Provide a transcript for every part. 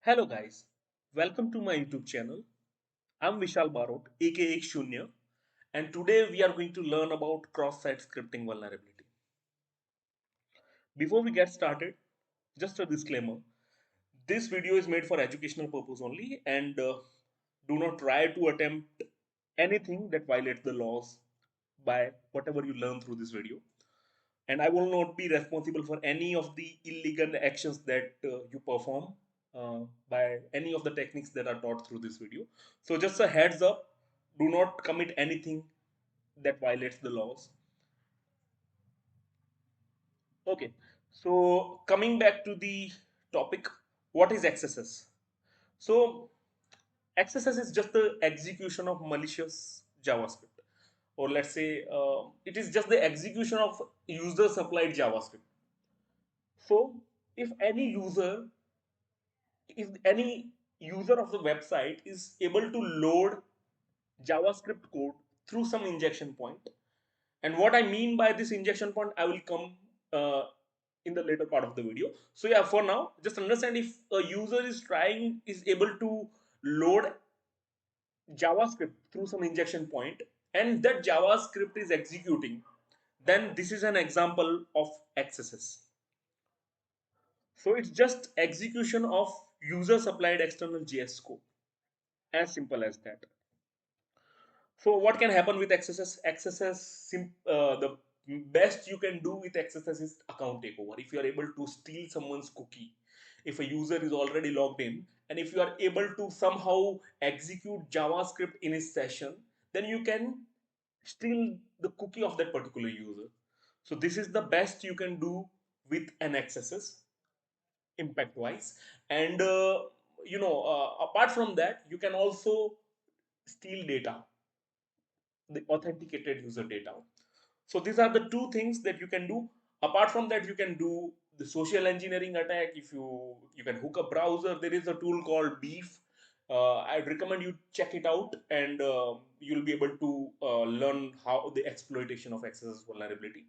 Hello guys, welcome to my YouTube channel. I'm Vishal Barot, aka Shunya, and today we are going to learn about cross-site scripting vulnerability. Before we get started, just a disclaimer. This video is made for educational purpose only and do not try to attempt anything that violates the laws by whatever you learn through this video. And I will not be responsible for any of the illegal actions that you perform by any of the techniques that are taught through this video. So just a heads up, do not commit anything that violates the laws. Okay, so coming back to the topic, what is XSS? So XSS is just the execution of malicious JavaScript, or let's say it is just the execution of user supplied JavaScript. So if any user of the website is able to load JavaScript code through some injection point, and what I mean by this injection point, I will come uh, in the later part of the video. So yeah, for now, just understand if a user is able to load JavaScript through some injection point, and that JavaScript is executing, then this is an example of XSS. So it's just execution of user supplied external JS code. As simple as that. So what can happen with XSS? The best you can do with XSS is account takeover. If you are able to steal someone's cookie, if a user is already logged in, and if you are able to somehow execute JavaScript in his session, then you can steal the cookie of that particular user. So this is the best you can do with an XSS impact wise. And apart from that, you can also steal data, the authenticated user data. So these are the two things that you can do. Apart from that, you can do the social engineering attack. If you can hook a browser, there is a tool called Beef. I'd recommend you check it out, and you'll be able to learn how the exploitation of XSS vulnerability.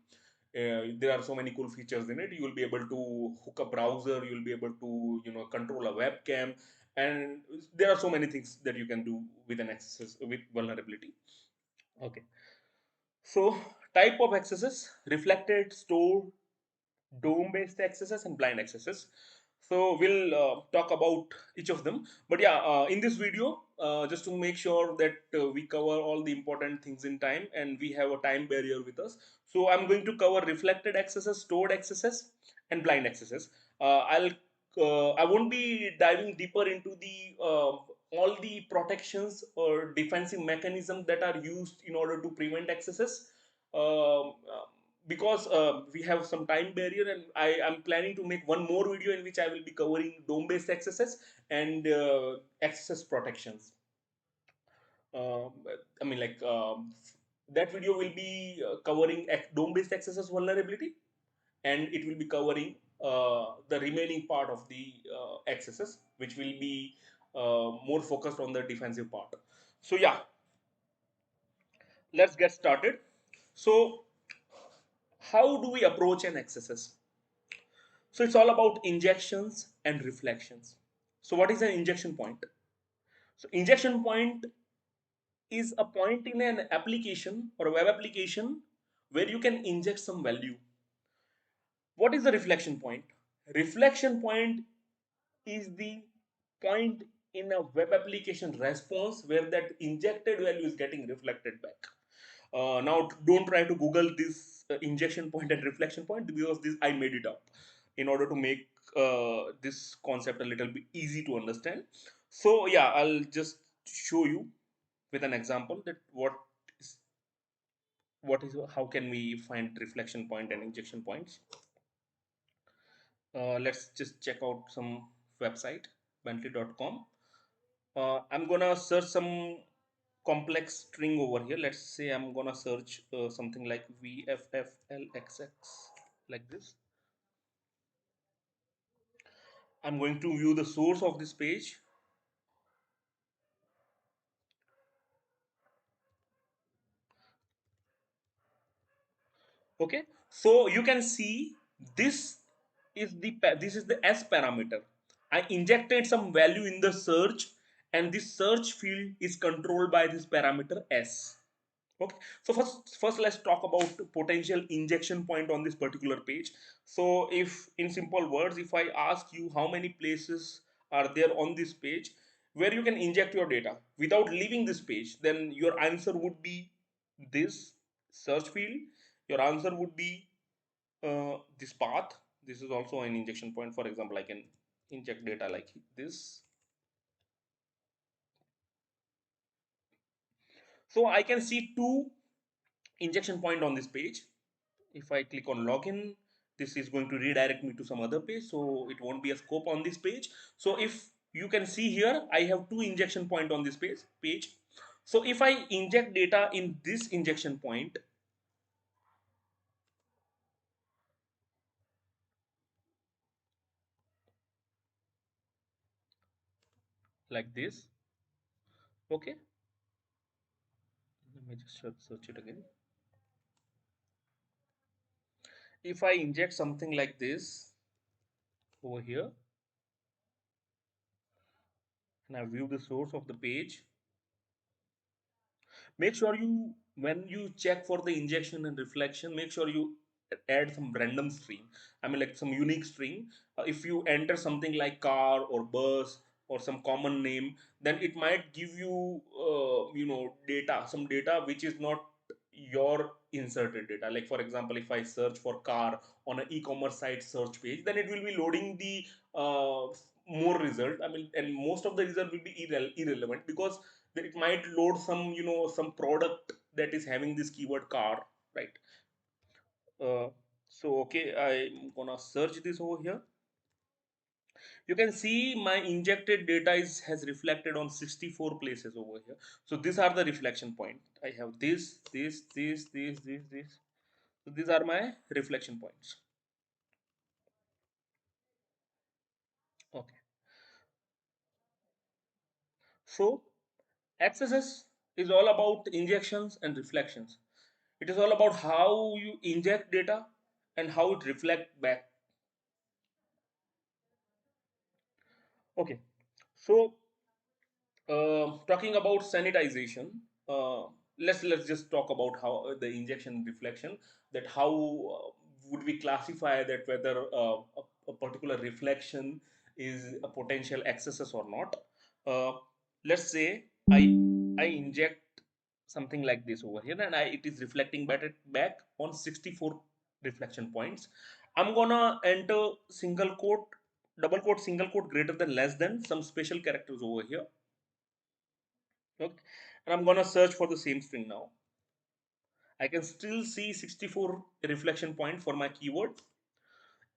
There are so many cool features in it. You will be able to hook a browser. You will be able to control a webcam, and there are so many things that you can do with an XSS with vulnerability. Okay. So type of accesses: reflected, stored, DOM-based accesses, and blind accesses. So we'll talk about each of them. But yeah, in this video, just to make sure that we cover all the important things in time and we have a time barrier with us. So I'm going to cover reflected accesses, stored accesses, and blind accesses. I won't be diving deeper into the all the protections or defensive mechanisms that are used in order to prevent accesses. Um, because we have some time barrier, and I am planning to make one more video in which I will be covering DOM based accesses and access protections. Um, I mean, like that video will be covering DOM based accesses vulnerability, and it will be covering the remaining part of the accesses, which will be more focused on the defensive part. So yeah, let's get started. So how do we approach an accesses? So it's all about injections and reflections. So what is an injection point? So injection point is a point in an application or a web application where you can inject some value. What is the reflection point? Reflection point is the point in a web application response where that injected value is getting reflected back. Now, don't try to Google this injection point and reflection point, because this I made it up in order to make this concept a little bit easy to understand. So yeah, I'll just show you with an example that is what is how can we find reflection point and injection points. Let's just check out some website, bentley.com. I'm gonna search some complex string over here. Let's say I'm gonna search something like VFFLXX, like this. I'm going to view the source of this page. Okay, so you can see this this is the S parameter. I injected some value in the search, and this search field is controlled by this parameter s. Okay, so first let's talk about potential injection point on this particular page. So if in simple words, if I ask you how many places are there on this page where you can inject your data without leaving this page, then your answer would be this search field. Your answer would be this path. This is also an injection point. For example, I can inject data like this. So I can see two injection point on this page. If I click on login, this is going to redirect me to some other page, so it won't be a scope on this page. So if you can see here, I have two injection point on this page. So if I inject data in this injection point like this, okay, let me just search it again. If I inject something like this over here and I view the source of the page, make sure you, when you check for the injection and reflection, make sure you add some random string, I mean like some unique string. If you enter something like car or bus or some common name, then it might give you data, some data which is not your inserted data. Like for example, if I search for car on an e-commerce site search page, then it will be loading the more result, I mean, and most of the result will be irrelevant, because that it might load some, some product that is having this keyword car, right? uh, so okay, I'm gonna search this over here. You can see my injected data is has reflected on 64 places over here. So these are the reflection point. I have this. So these are my reflection points. Okay, so XSS is all about injections and reflections. It is all about how you inject data and how it reflect back. Okay, so talking about sanitization, let's just talk about how the injection reflection, that how would we classify that whether a particular reflection is a potential XSS or not. Uh, let's say I inject something like this over here, and it is reflecting back on 64 reflection points. I'm gonna enter single quote, double quote, single quote, greater than, less than, some special characters over here. Okay, and I'm gonna search for the same string now. I can still see 64 reflection point for my keyword,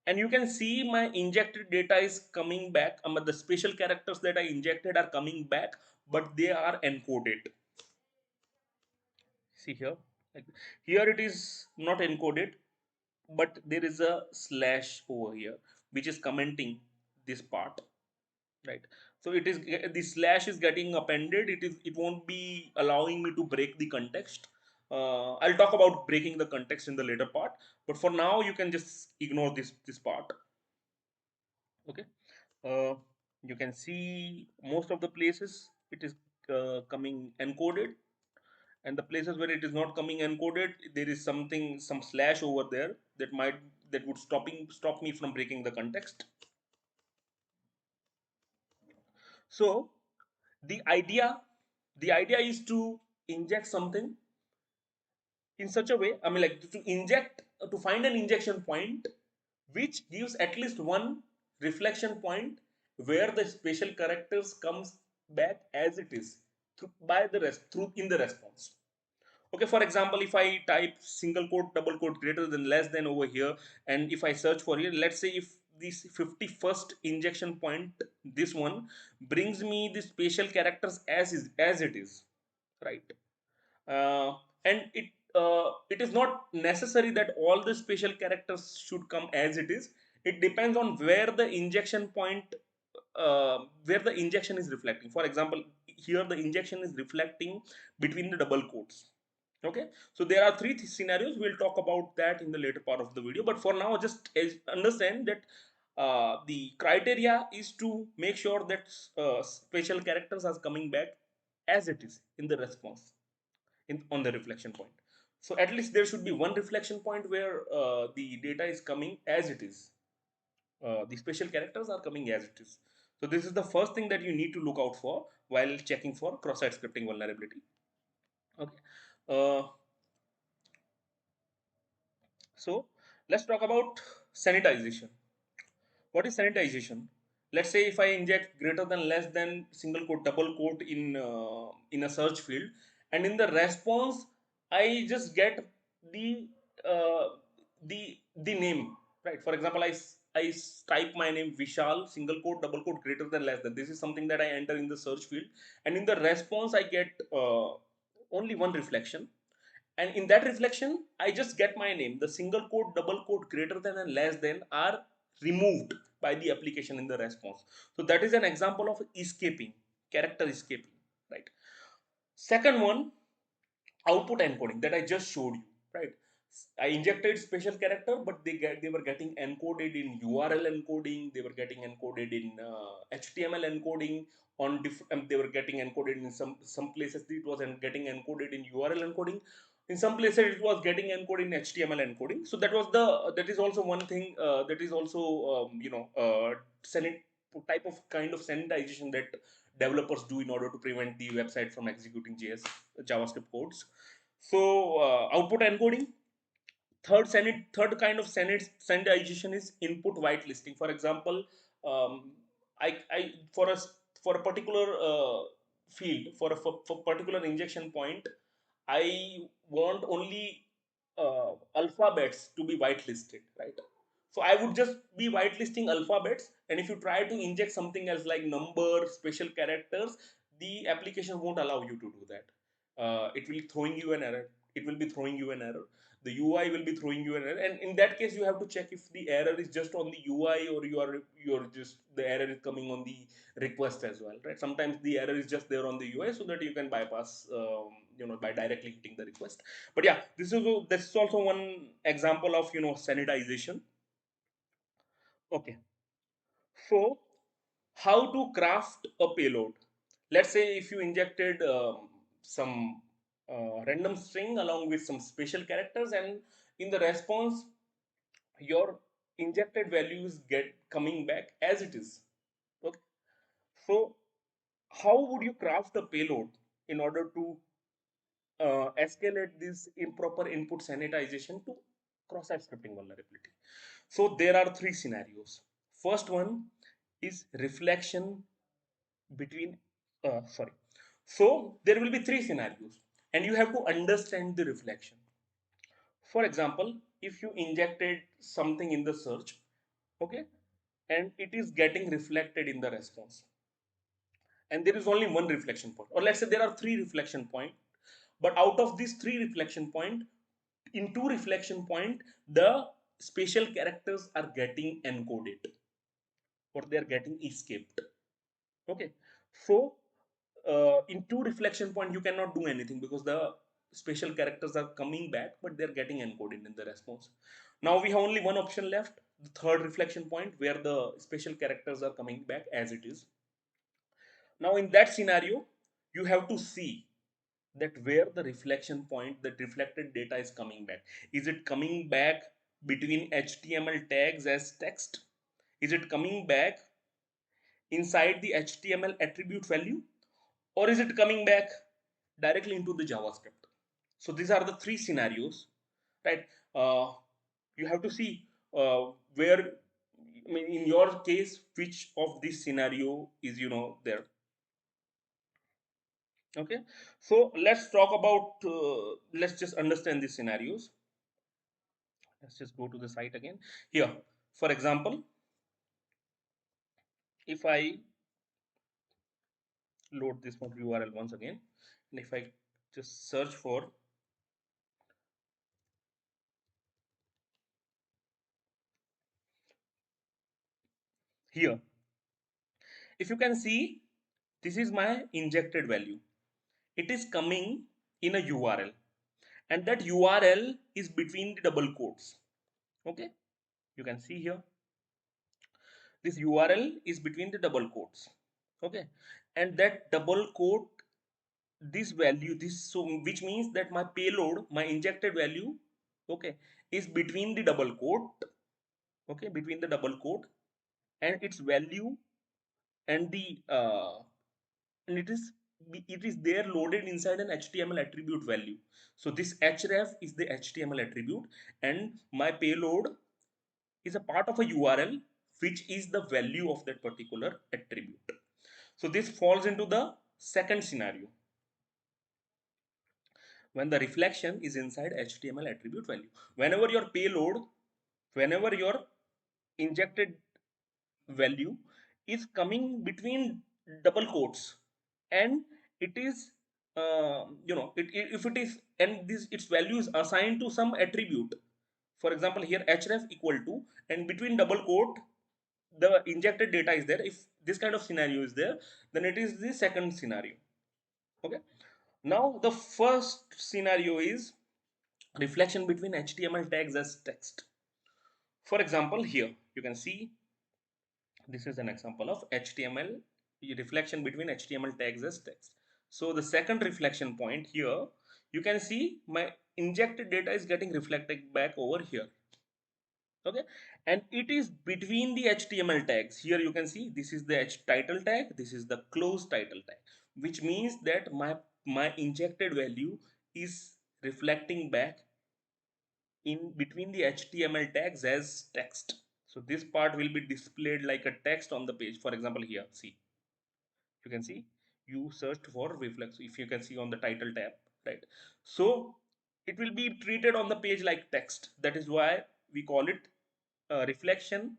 and you can see my injected data is coming back. The special characters that I injected are coming back, but they are encoded. See here, like here it is not encoded, but there is a slash over here which is commenting this part, right? So it is, the slash is getting appended. It won't be allowing me to break the context. I'll talk about breaking the context in the later part, but for now you can just ignore this part. Okay, uh, you can see most of the places it is coming encoded, and the places where it is not coming encoded, there is something, some slash over there that would stop me from breaking the context. So the idea the idea is to inject something in such a way, I mean like to inject, to find an injection point which gives at least one reflection point where the special characters comes back as it is by the rest through in the response. Okay, for example, if I type single quote, double quote, greater than, less than over here, and if I search for here, let's say if this 51st injection point, this one brings me the special characters as it is, right? And it is not necessary that all the special characters should come as it is. It depends on where the injection is reflecting. For example, here the injection is reflecting between the double quotes. Okay, so there are three scenarios. We'll talk about that in the later part of the video, but for now just understand that the criteria is to make sure that special characters are coming back as it is in the response on the reflection point. So at least there should be one reflection point where the data is coming as it is. The special characters are coming as it is. So this is the first thing that you need to look out for while checking for cross-site scripting vulnerability. Okay. Uh, so let's talk about sanitization. What is sanitization? Let's say if I inject greater than less than single quote double quote in a search field, and in the response I just get the uh, the name, right? For example, I type my name Vishal single quote double quote greater than less than. This is something that I enter in the search field, and in the response I get only one reflection, and in that reflection I just get my name. The single quote double quote greater than and less than are removed by the application in the response. So that is an example of escaping, character escaping, right? Second one, output encoding that I just showed you, right? I injected special character, but they were getting encoded in URL encoding. They were getting encoded in HTML encoding. They were getting encoded in some places. It was getting encoded in URL encoding. In some places, it was getting encoded in HTML encoding. So that is also one thing. That is also type of kind of sanitization that developers do in order to prevent the website from executing JavaScript codes. So output encoding. Third kind of sanitization is input whitelisting. For example, I for a particular field, for particular injection point, I want only alphabets to be whitelisted, right? So I would just be whitelisting alphabets, and if you try to inject something else like number, special characters, the application won't allow you to do that. It will throwing you an error. It will be throwing you an error. The UI will be throwing you an error, and in that case, you have to check if the error is just on the UI or you're just the error is coming on the request as well, right? Sometimes the error is just there on the UI so that you can bypass, by directly hitting the request. But yeah, this is also one example of sanitization. Okay, so how to craft a payload? Let's say if you injected some random string along with some special characters, and in the response your injected values get coming back as it is. Okay, so how would you craft a payload in order to escalate this improper input sanitization to cross-site scripting vulnerability? So there are three scenarios. First one is reflection between, sorry. So there will be three scenarios, and you have to understand the reflection. For example, if you injected something in the search, okay, and it is getting reflected in the response, and there is only one reflection point, or let's say there are three reflection point, but out of these three reflection point, in two reflection point the special characters are getting encoded or they are getting escaped. Okay, so in two reflection point you cannot do anything because the special characters are coming back but they're getting encoded in the response. Now we have only one option left, the third reflection point where the special characters are coming back as it is. Now in that scenario you have to see that where the reflection point, the reflected data is coming back. Is it coming back between HTML tags as text? Is it coming back inside the HTML attribute value, or is it coming back directly into the JavaScript? So these are the three scenarios, right? You have to see where, I mean, in your case, which of this scenario is there. Okay, so let's talk about. Let's just understand these scenarios. Let's just go to the site again. Here, for example, if I load this one URL once again, and if I just search for here, if you can see, this is my injected value. It is coming in a URL, and that URL is between the double quotes. Okay, you can see here. This URL is between the double quotes. Okay, and that double quote, this value, this, so which means that my payload, my injected value, okay, is between the double quote, okay, between the double quote and its value, and the and it is there loaded inside an HTML attribute value. So this href is the HTML attribute, and my payload is a part of a URL which is the value of that particular attribute. So this falls into the second scenario, when the reflection is inside HTML attribute value. Whenever your payload, whenever your injected value is coming between double quotes, and it is if it is, and this its value is assigned to some attribute, for example here href equal to, and between double quote the injected data is there, if this kind of scenario is there, then it is the second scenario. Okay, now the first scenario is reflection between HTML tags as text. For example, here you can see this is an example of HTML reflection between HTML tags as text. So the second reflection point here, you can see my injected data is getting reflected back over here. Okay, and it is between the HTML tags. Here you can see this is the title tag, this is the close title tag, which means that my injected value is reflecting back in between the HTML tags as text. So this part will be displayed like a text on the page. For example, here, see, you can see you searched for reflex. If you can see on the title tab, right? So it will be treated on the page like text. That is why we call it reflection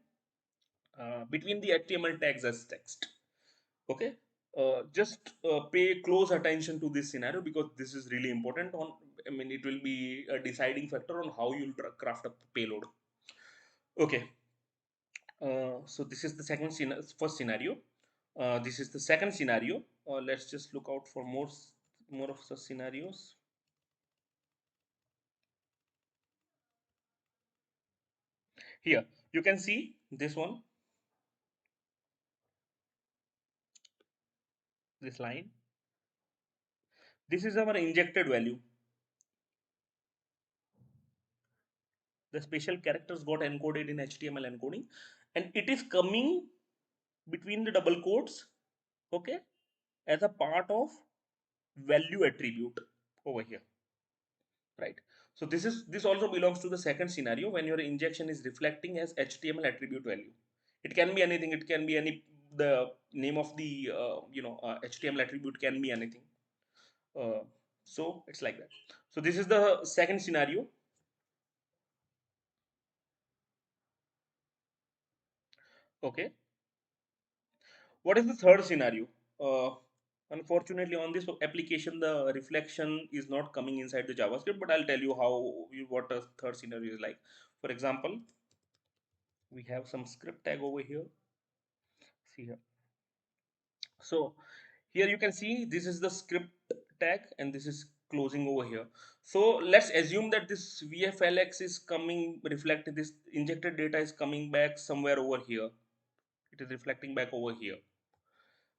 between the HTML tags as text. Okay. Just pay close attention to this scenario because this is really important. On, I mean, it will be a deciding factor on how you'll craft a payload. Okay. So this is the first scenario. This is the second scenario. Let's just look out for more of such scenarios. Here you can see this one, this line. This is our injected value. The special characters got encoded in HTML encoding, and it is coming between the double quotes. Okay, as a part of value attribute over here, right? So this also belongs to the second scenario, when your injection is reflecting as HTML attribute value. It can be anything, it can be any, the name of the HTML attribute can be anything. So it's like that. So this is the second scenario. Okay, what is the third scenario? uh, Unfortunately on this application the reflection is not coming inside the JavaScript, but I'll tell you how what a third scenario is like. For example, we have some script tag over here. See here. So here you can see this is the script tag and this is closing over here. So let's assume that this VFLX is coming, reflected, this injected data is coming back somewhere over here. It is reflecting back over here,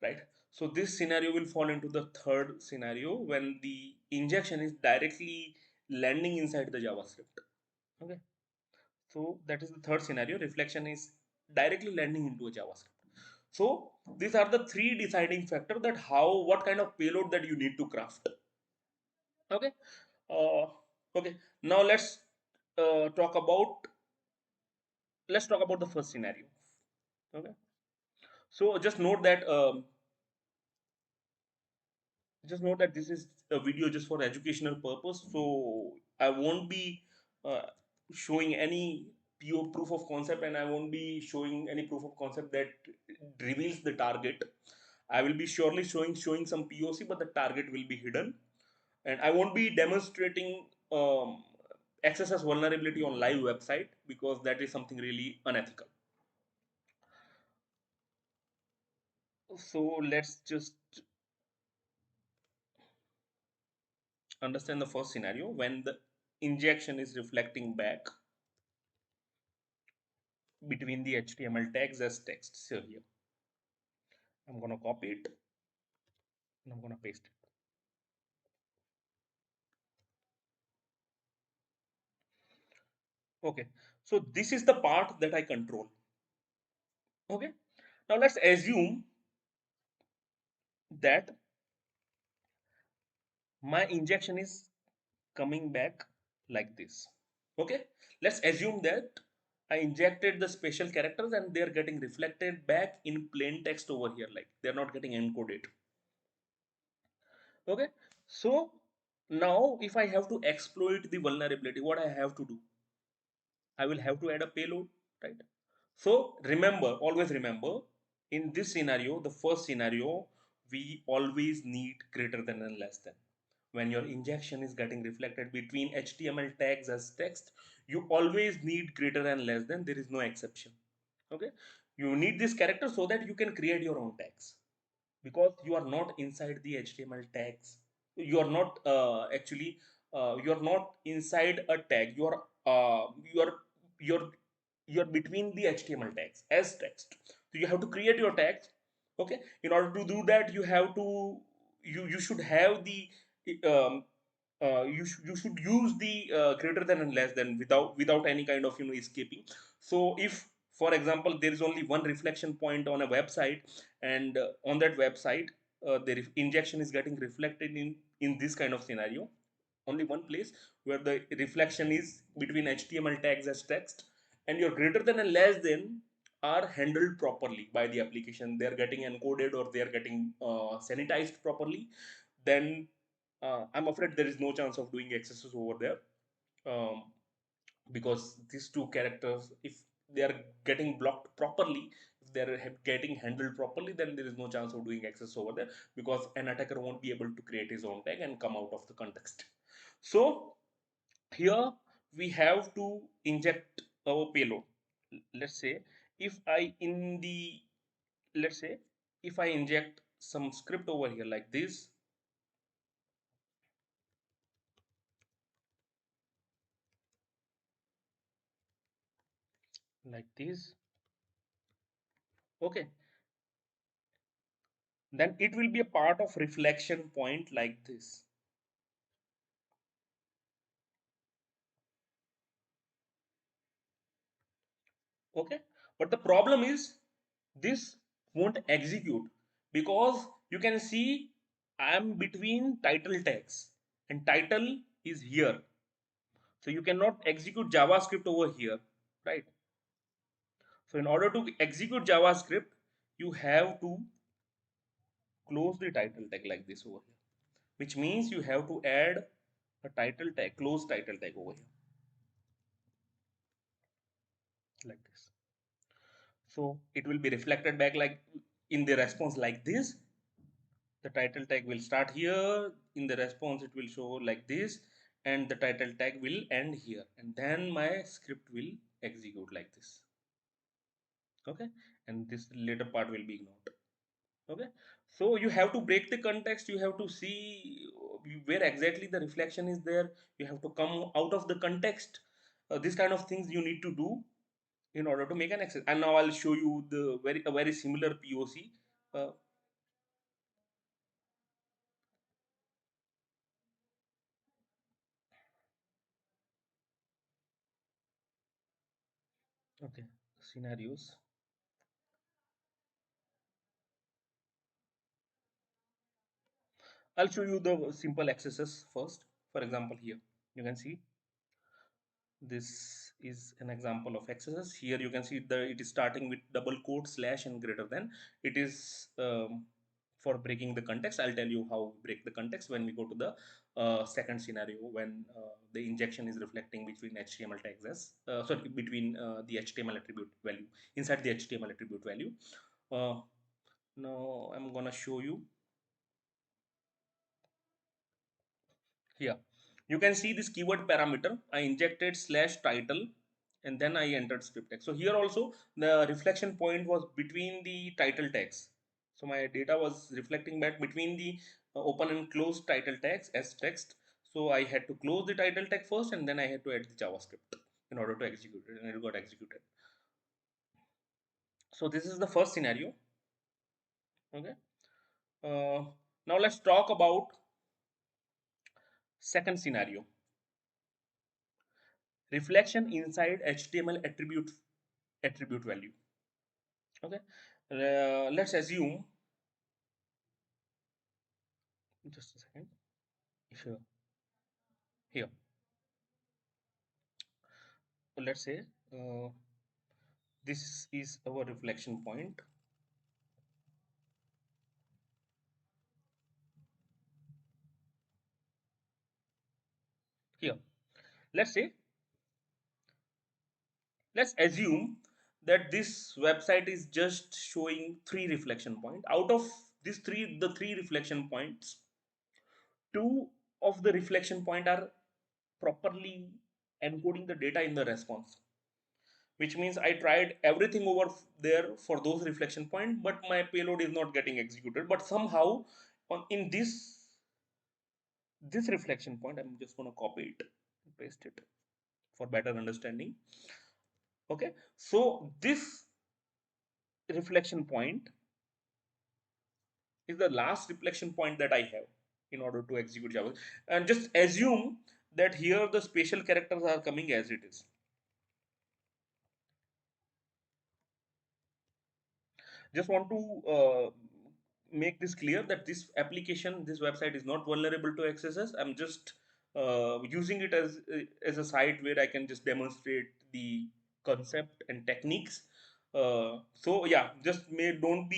right? So this scenario will fall into the third scenario, when the injection is directly landing inside the JavaScript. Okay. So that is the third scenario. Reflection is directly landing into a JavaScript. So these are the three deciding factor that what kind of payload that you need to craft. Okay. Uh, okay. Now talk about let's talk about the first scenario. Okay. So just note that this is a video just for educational purpose. So I won't be uh, showing any PO proof of concept, and I won't be showing any proof of concept that reveals the target. I will be surely showing some POC, but the target will be hidden, and I won't be demonstrating XSS vulnerability on live website because that is something really unethical. So let's just understand the first scenario, when the injection is reflecting back. between the HTML tags as text. So here, I'm gonna copy it and I'm gonna paste it. Okay, so this is the part that I control. Okay, now let's assume that my injection is coming back like this. Okay, let's assume that I injected the special characters and they're getting reflected back in plain text over here, like they're not getting encoded. Okay, so now if I have to exploit the vulnerability, what I have to do? I will have to add a payload, right? So remember, always remember, in this scenario, the first scenario, we always need greater than and less than. When your injection is getting reflected between HTML tags as text, you always need greater and less than. There is no exception. Okay, you need this character so that you can create your own tags, because you are not inside the HTML tags. You are not actually you are not inside a tag. You are you're between the HTML tags as text. So you have to create your tags. Okay, in order to do that, you have to you should have the um, you should use the greater than and less than without any kind of escaping. So if, for example, there is only one reflection point on a website, and on that website the injection is getting reflected in this kind of scenario, only one place where the reflection is between HTML tags as text, and your greater than and less than are handled properly by the application, they are getting encoded or they are getting sanitized properly, then I'm afraid there is no chance of doing XSS over there, um, because these two characters, if they are getting blocked properly, if they are getting handled properly, then there is no chance of doing access over there, because an attacker won't be able to create his own tag and come out of the context. So here we have to inject our payload. Let's say if I in the let's say if I inject some script over here like this, okay, then it will be a part of reflection point like this. Okay, but the problem is this won't execute, because you can see I am between title tags and title is here, so you cannot execute JavaScript over here, right? So in order to execute JavaScript, you have to close the title tag like this over here, which means you have to add a title tag, close title tag over here like this. So it will be reflected back like in the response like this. The title tag will start here, in the response it will show like this, and the title tag will end here, and then my script will execute like this. Okay, and this later part will be ignored. Okay, so you have to break the context, you have to see where exactly the reflection is there, you have to come out of the context. This kind of things you need to do in order to make an access. And now I'll show you the very similar POC. uh, okay, scenarios. I'll show you the simple XSS first. For example, here you can see this is an example of XSS. Here you can see it is starting with double quote slash and greater than. It is for breaking the context. I'll tell you how break the context when we go to the second scenario, when the injection is reflecting between HTML tags as sorry, between the HTML attribute value inside the HTML attribute value. Uh, Now I'm gonna show you here. You can see this keyword parameter, I injected slash title and then I entered script text. So here also the reflection point was between the title tags, so my data was reflecting back between the open and closed title tags as text. So I had to close the title tag first and then I had to add the JavaScript in order to execute it, and it got executed. So this is the first scenario. Okay. uh, Now let's talk about second scenario: reflection inside HTML attribute value. Okay. Let's assume, just a second, here here so let's say uh, this is our reflection point here. Let's say, let's assume that this website is just showing three reflection point. Out of these three, the three reflection points, two of the reflection point are properly encoding the data in the response, which means I tried everything over there for those reflection point, but my payload is not getting executed. But somehow in this reflection point, I'm just going to copy it and paste it for better understanding. Okay, so this reflection point is the last reflection point that I have in order to execute Java. And just assume that here the special characters are coming as it is. Just want to make this clear that this application, this website is not vulnerable to XSS. I'm just using it as a site where I can just demonstrate the concept and techniques. So yeah, just don't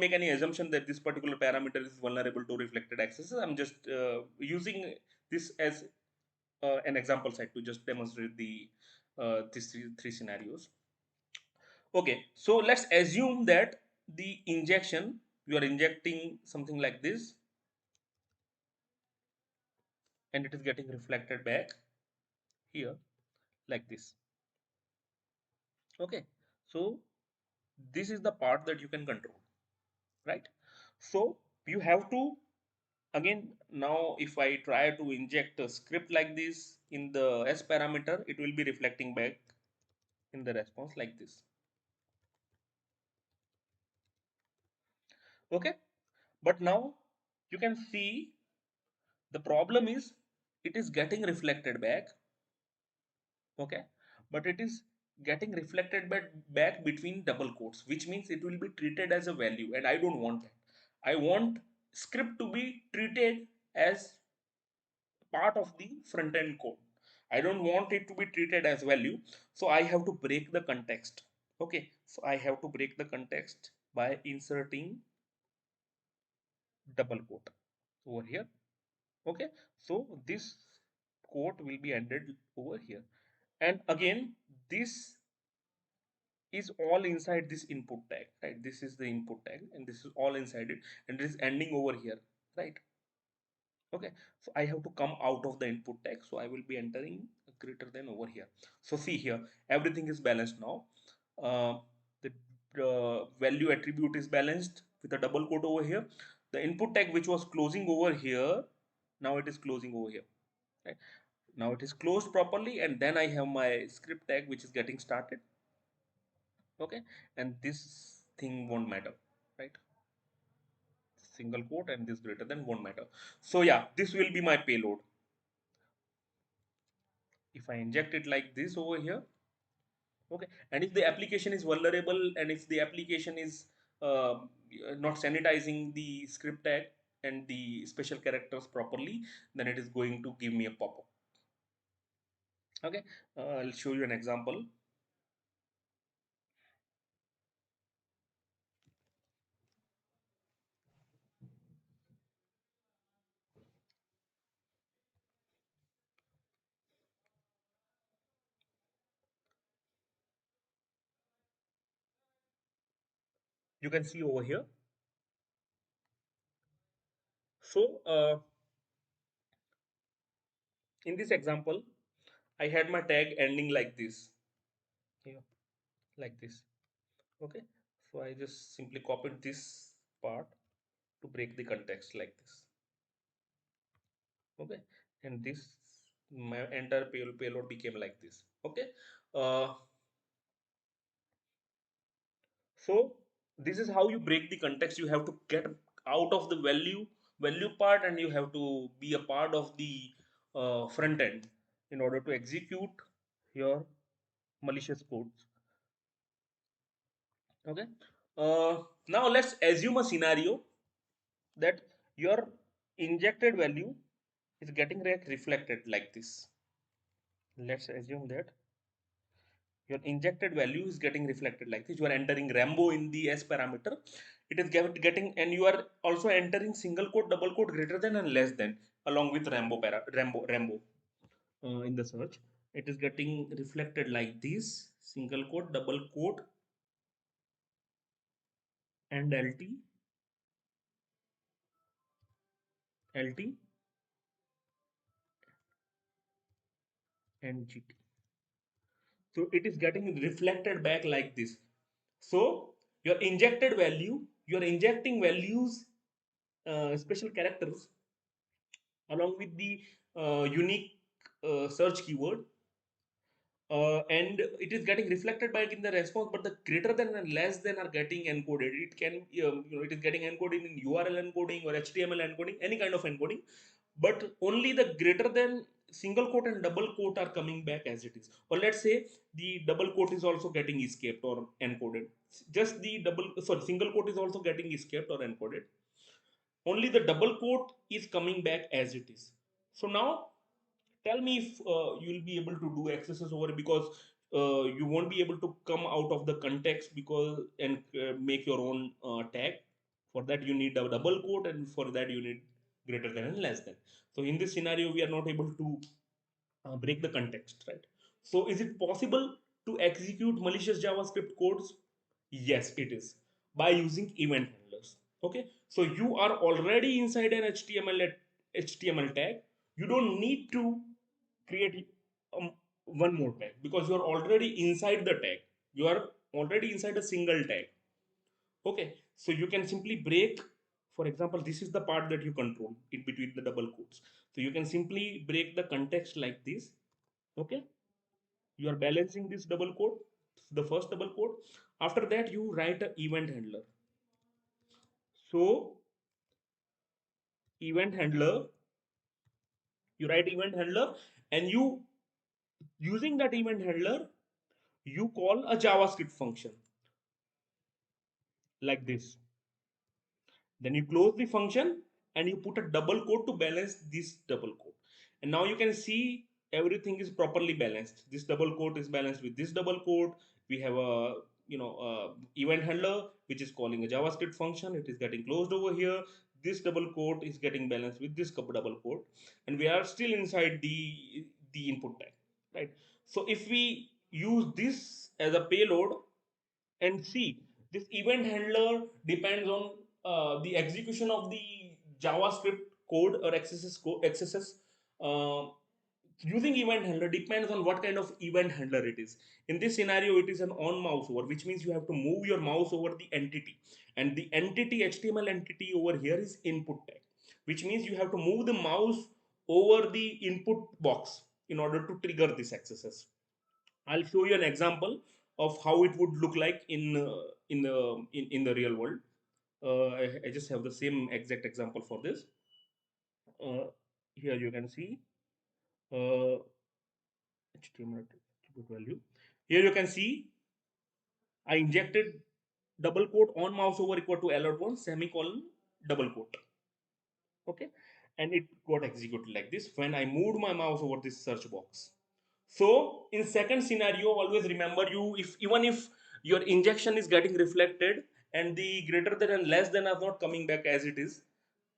make any assumption that this particular parameter is vulnerable to reflected accesses. I'm just using this as an example site to just demonstrate the these three scenarios. Okay, so let's assume that the injection, you are injecting something like this and it is getting reflected back here like this. Okay, so this is the part that you can control, right? So you have to, again, now if I try to inject a script like this in the S parameter, it will be reflecting back in the response like this. Okay, but now you can see the problem is it is getting reflected back. Okay, but it is getting reflected back between double quotes, which means it will be treated as a value, and I don't want that. I want script to be treated as part of the front end code. I don't want it to be treated as value, so I have to break the context. Okay, so I have to break the context by inserting double quote over here. Okay, so this quote will be ended over here, and again this is all inside this input tag, right? This is the input tag and this is all inside it, and it is ending over here, right? Okay, so I have to come out of the input tag, so I will be entering greater than over here. So see here, everything is balanced now. The value attribute is balanced with a double quote over here. The input tag which was closing over here, now it is closing over here, right? Now it is closed properly, and then I have my script tag which is getting started. Okay, and this thing won't matter, right? Single quote and this greater than won't matter. So yeah, this will be my payload. If I inject it like this over here, okay, and if the application is vulnerable and if the application is not sanitizing the script tag and the special characters properly, then it is going to give me a pop-up. Okay, I'll show you an example. You can see over here. So in this example, I had my tag ending like this here, like this. Okay, so I just simply copied this part to break the context like this. Okay, and this, my entire payload became like this. Okay, uh, So this is how you break the context. You have to get out of the value part, and you have to be a part of the front end in order to execute your malicious codes. Okay. Now let's assume a scenario that your injected value is getting reflected like this. Let's assume that your injected value is getting reflected like this. You are entering Rambo in the S parameter. It is getting, and you are also entering single quote, double quote, greater than and less than, along with Rambo in the search. It is getting reflected like this: single quote, double quote, and LT, and GT. So it is getting reflected back like this. So your injected value, you're injecting values, special characters, along with the unique search keyword, and it is getting reflected back in the response, but the greater than and less than are getting encoded. It can it is getting encoded in URL encoding or HTML encoding, any kind of encoding, but only the greater than single quote and double quote are coming back as it is. Or let's say the double quote is also getting escaped or encoded. Just the single quote is also getting escaped or encoded. Only the double quote is coming back as it is. So now tell me if you'll be able to do XSS over it, because you won't be able to come out of the context because and make your own tag. For that you need a double quote, and for that you need greater than and less than. So in this scenario we are not able to break the context, right? So is it possible to execute malicious JavaScript codes? Yes, it is, by using event handlers. Okay, so you are already inside an HTML tag. You don't need to create one more tag, because you are already inside the tag. You are already inside a single tag. Okay, so you can simply break. For example, this is the part that you control in between the double quotes. So you can simply break the context like this. Okay, you are balancing this double quote, the first double quote. After that you write a event handler. So event handler, you write event handler, and you, using that event handler, you call a JavaScript function like this. Then you close the function and you put a double quote to balance this double quote. And now you can see everything is properly balanced. This double quote is balanced with this double quote. We have a event handler which is calling a JavaScript function. It is getting closed over here. This double quote is getting balanced with this double quote, and we are still inside the input tag, right? So if we use this as a payload, and see, this event handler depends on the execution of the JavaScript code or XSS. Uh, Using event handler depends on what kind of event handler it is. In this scenario, it is an on mouse over, which means you have to move your mouse over the entity, and the entity, HTML entity over here, is input tag, which means you have to move the mouse over the input box in order to trigger this XSS. I'll show you an example of how it would look like in the real world. I just have the same exact example for this. Uh, Here you can see HTML attribute value. Here you can see I injected double quote on mouse over equal to alert one semicolon double quote. Okay, and it got executed like this when I moved my mouse over this search box. So in second scenario, always remember, you, if even if your injection is getting reflected and the greater than and less than are not coming back as it is,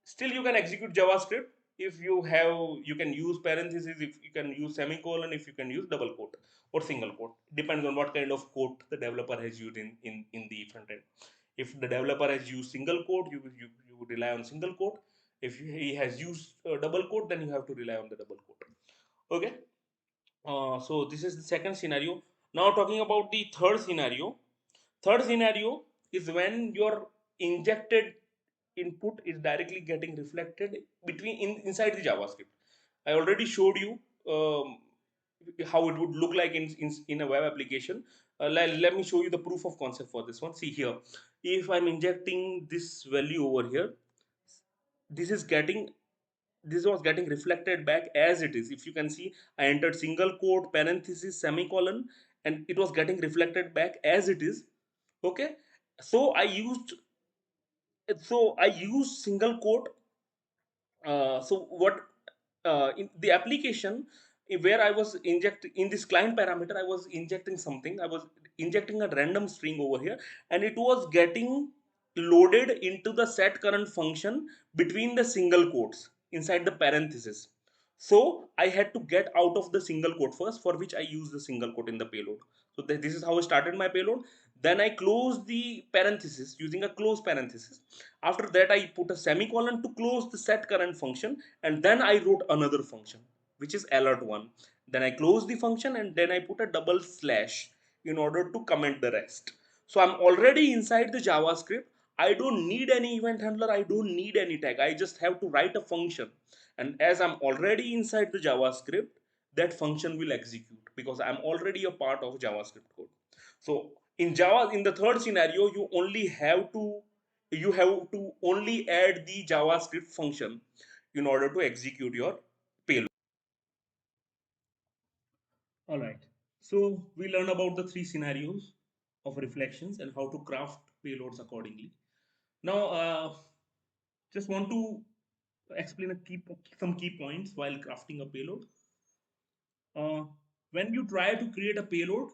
still you can execute JavaScript. If you have, you can use parentheses, if you can use semicolon, if you can use double quote or single quote, depends on what kind of quote the developer has used in the front end. If the developer has used single quote, you would rely on single quote. If he has used double quote, then you have to rely on the double quote. Okay, so this is the second scenario. Now talking about the third scenario. Third scenario is when your injected input is directly getting reflected inside the JavaScript. I already showed you how it would look like in a web application. let me show you the proof of concept for this one. See here, if I'm injecting this value over here, this is getting this was getting reflected back as it is. If you can see, I entered single quote, parenthesis, semicolon, and it was getting reflected back as it is. Okay, so I used single quote. So what in the application, where I was injecting in this client parameter, I was injecting something. I was injecting a random string over here, and it was getting loaded into the set current function between the single quotes inside the parenthesis. So I had to get out of the single quote first, for which I used the single quote in the payload. So this is how I started my payload. Then I closed the parenthesis using a close parenthesis. After that, I put a semicolon to close the set current function, and then I wrote another function, which is alert one. Then I close the function, and then I put a double slash in order to comment the rest. So I'm already inside the JavaScript. I don't need any event handler. I don't need any tag. I just have to write a function. And as I'm already inside the JavaScript, that function will execute because I'm already a part of JavaScript code. So in Java, in the third scenario, you have to only add the JavaScript function in order to execute your payload. All right. So we learn about the three scenarios of reflections and how to craft payloads accordingly. Now, just want to explain some key points while crafting a payload. Uh, when you try to create a payload,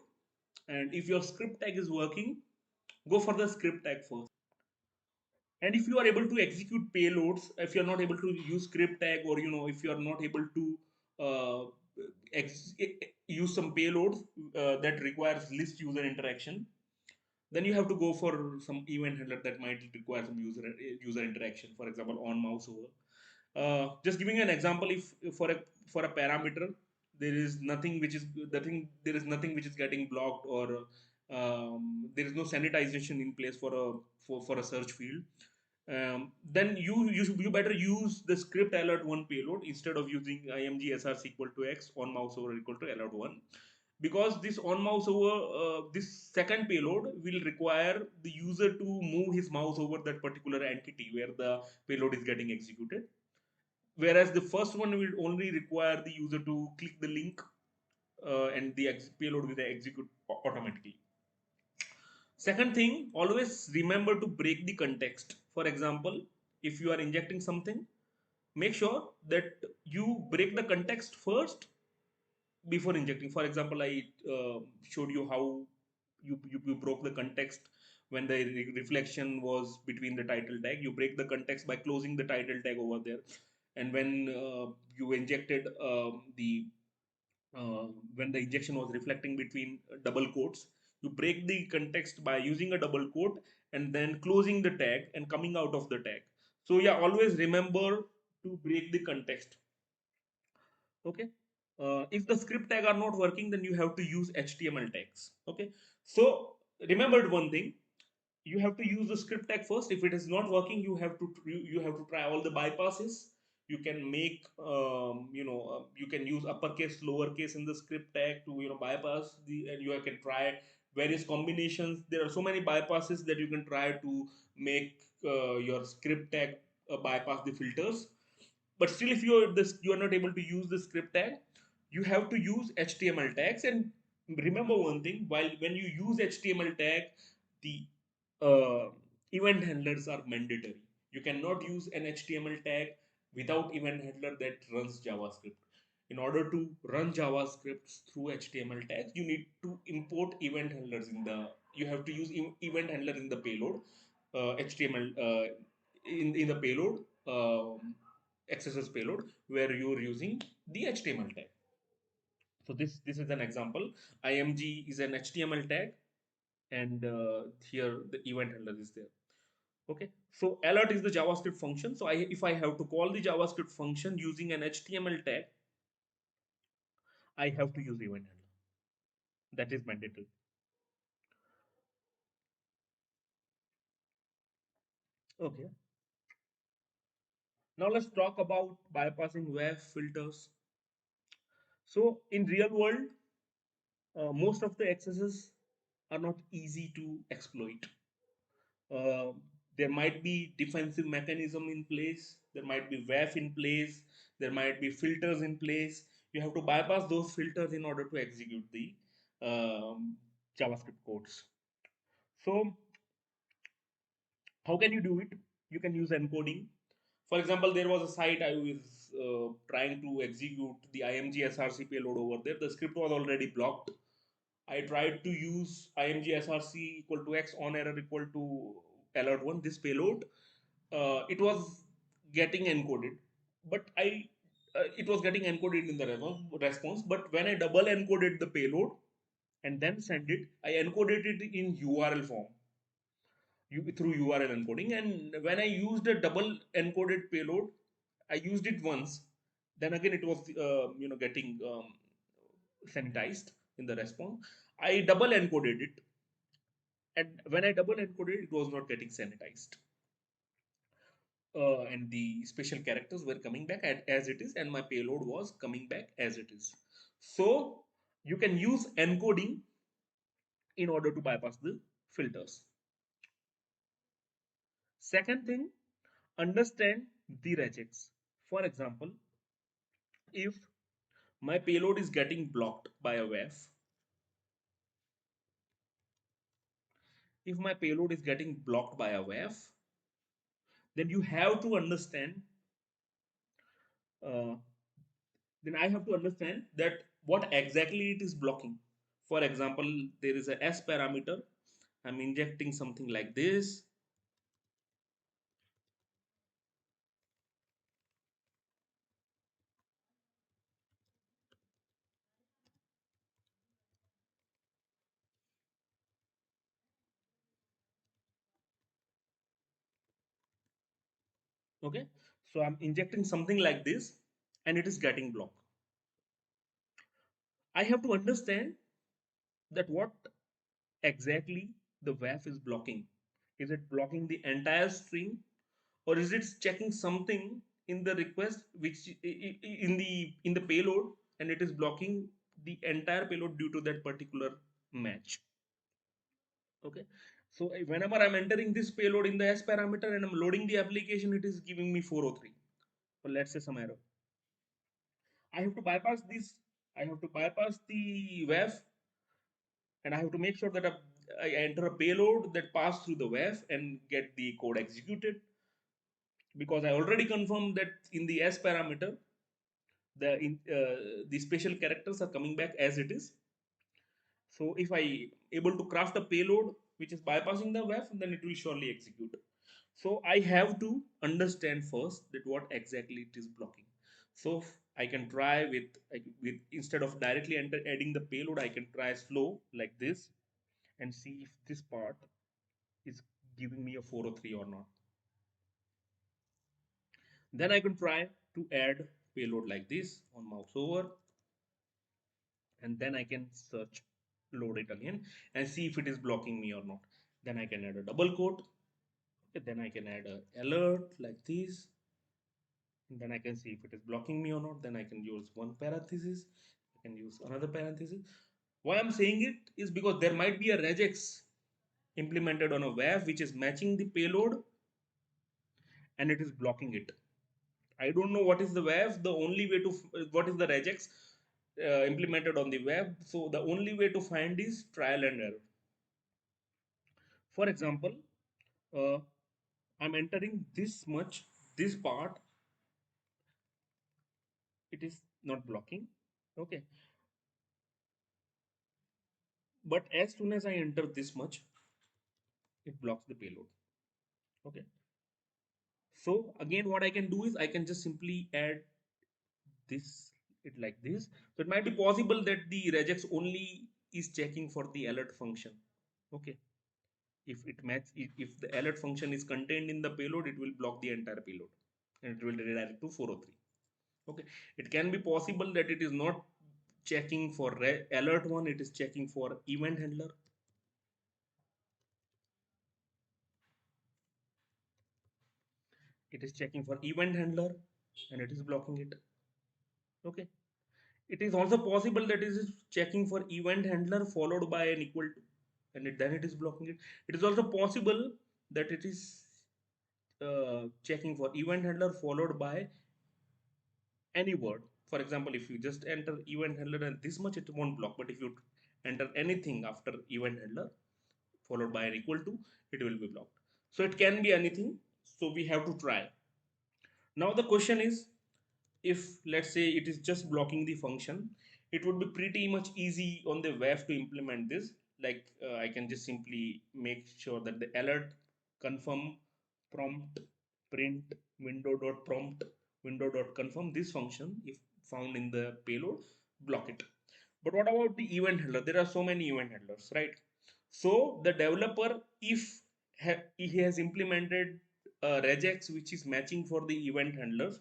and if your script tag is working, go for the script tag first. And if you are able to execute payloads, if you're not able to use script tag, or if you are not able to uh, use some payloads that requires list user interaction, then you have to go for some event handler that might require some user interaction, for example on mouse over. Just giving an example, if for a parameter there is nothing which is the thing there is nothing which is getting blocked, or there is no sanitization in place for a search field, then you better use the script alert one payload instead of using img src equal to x on mouse over equal to alert one, because this on mouse over this second payload will require the user to move his mouse over that particular entity where the payload is getting executed, whereas the first one will only require the user to click the link, and the payload will execute automatically. Second thing, always remember to break the context. For example, if you are injecting something, make sure that you break the context first before injecting. For example, I showed you how you broke the context when the reflection was between the title tag. You break the context by closing the title tag over there. And you injected the when the injection was reflecting between double quotes, you break the context by using a double quote and then closing the tag and coming out of the tag. So yeah, always remember to break the context. Okay. If the script tag are not working, then you have to use html tags. Okay, so remember one thing, you have to use the script tag first. If it is not working, you have to try all the bypasses. You can make you can use uppercase lowercase in the script tag to bypass the, and you can try various combinations. There are so many bypasses that you can try to make your script tag bypass the filters. But still, if you are not able to use the script tag, you have to use html tags. And remember one thing, while when you use html tag, the uh, event handlers are mandatory. You cannot use an html tag without event handler that runs javascript. In order to run javascript through html tags, you need to import event handlers in the you have to use event handler in the payload, html in the payload, XSS payload, where you're using the HTML tag. So this is an example. IMG is an HTML tag, and here the event handler is there. Okay, so alert is the JavaScript function. So if I have to call the JavaScript function using an HTML tag, I have to use event handler. That is mandatory. Okay. Now let's talk about bypassing WAF filters. So in real world, most of the XSS are not easy to exploit. uh, there might be defensive mechanism in place, there might be WAF in place, there might be filters in place. You have to bypass those filters in order to execute the JavaScript codes. So how can you do it? You can use encoding. For example, there was a site I was trying to execute the img src payload over there. The script was already blocked. I tried to use img src equal to x on error equal to alert one, this payload. It was getting encoded, but it was getting encoded in the response. But when I double encoded the payload and then sent it, I encoded it in URL form, through URL encoding. And when I used a double encoded payload, I used it once. Then again, it was getting sanitized in the response. I double encoded it, and when I double encoded, it was not getting sanitized. And the special characters were coming back as it is, and my payload was coming back as it is. So you can use encoding in order to bypass the filters. Second thing, understand the regex. For example, if my payload is getting blocked by a WAF, if my payload is getting blocked by a WAF, then you have to understand, uh, then I have to understand that what exactly it is blocking. For example, there is a S parameter. I'm injecting something like this. Okay. So I'm injecting something like this and it is getting blocked. I have to understand that what exactly the WAF is blocking. Is it blocking the entire string, or is it checking something in the request which in the payload, and it is blocking the entire payload due to that particular match? Okay. So whenever I'm entering this payload in the S parameter and I'm loading the application, it is giving me 403, or let's say some error. I have to bypass this. I have to bypass the WAF, and I have to make sure that I enter a payload that pass through the WAF and get the code executed, because I already confirmed that in the S parameter the special characters are coming back as it is. So if I able to craft a payload which is bypassing the WAF, then it will surely execute. So I have to understand first that what exactly it is blocking. So I can try with instead of directly adding the payload, I can try slow like this and see if this part is giving me a 403 or not. Then I can try to add payload like this on mouse over, and then I can search, load it again and see if it is blocking me or not. Then I can add a double quote. Okay, then I can add a alert like this, and then I can see if it is blocking me or not. Then I can use one parenthesis, I can use another parenthesis. Why I'm saying it is because there might be a regex implemented on a WAF which is matching the payload and it is blocking it. I don't know what is the WAF. The only way to what is the regex implemented on the web. So the only way to find is trial and error. For example, uh, I'm entering this much, this part, it is not blocking. Okay, but as soon as I enter this much, it blocks the payload. Okay, so again, what I can do is I can just simply add this, it like this. So it might be possible that the regex only is checking for the alert function. Okay, if it match, if the alert function is contained in the payload, it will block the entire payload and it will redirect to 403. Okay, it can be possible that it is not checking for alert one, it is checking for event handler. It is checking for event handler and it is blocking it. Okay, it is also possible that it is checking for event handler followed by an equal to, and then it is blocking it. It is also possible that it is checking for event handler followed by any word. For example, if you just enter event handler and this much, it won't block. But if you enter anything after event handler followed by an equal to, it will be blocked. So it can be anything. So we have to try. Now the question is, if let's say it is just blocking the function, it would be pretty much easy on the WAF to implement this. Like I can just simply make sure that the alert confirm prompt print window.prompt window.confirm this function, if found in the payload, block it. But what about the event handler? There are so many event handlers, right? So the developer, if he has implemented regex which is matching for the event handlers,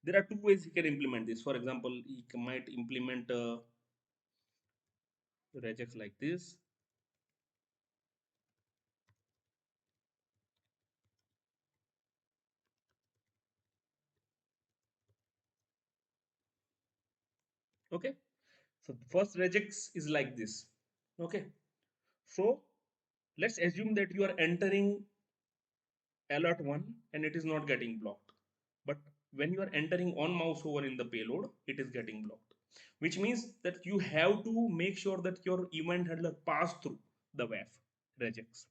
there are two ways he can implement this. For example, he might implement regex like this. Okay, so the first regex is like this. Okay, so let's assume that you are entering alert 1 and it is not getting blocked, but when you are entering on mouse over in the payload, it is getting blocked, which means that you have to make sure that your event handler pass through the WAF regex,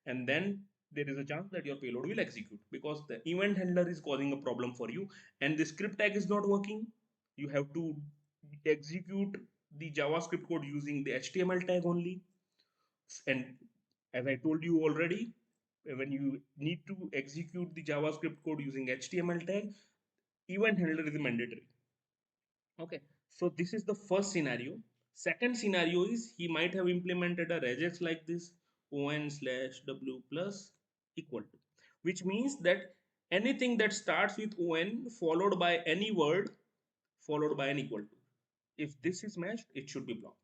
and then there is a chance that your payload will execute, because the event handler is causing a problem for you and the script tag is not working. You have to execute the JavaScript code using the HTML tag only. And as I told you already, when you need to execute the JavaScript code using HTML tag, event handler is mandatory. Okay, so this is the first scenario. Second scenario is he might have implemented a regex like this, on/w plus equal to, which means that anything that starts with on followed by any word followed by an equal to, if this is matched, it should be blocked.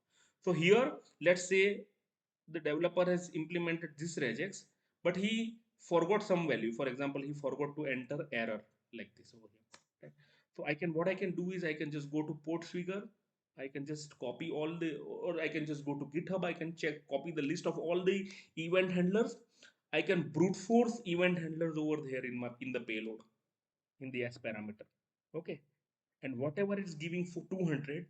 So here, let's say the developer has implemented this regex, but he forgot some value. For example, he forgot to enter error like this over here. Right? So I can, what I can do is I can just go to port figure. I can just copy all the, or I can just go to GitHub. I can check, copy the list of all the event handlers. I can brute force event handlers over there in the payload, in the S parameter. Okay, and whatever it's giving for 200,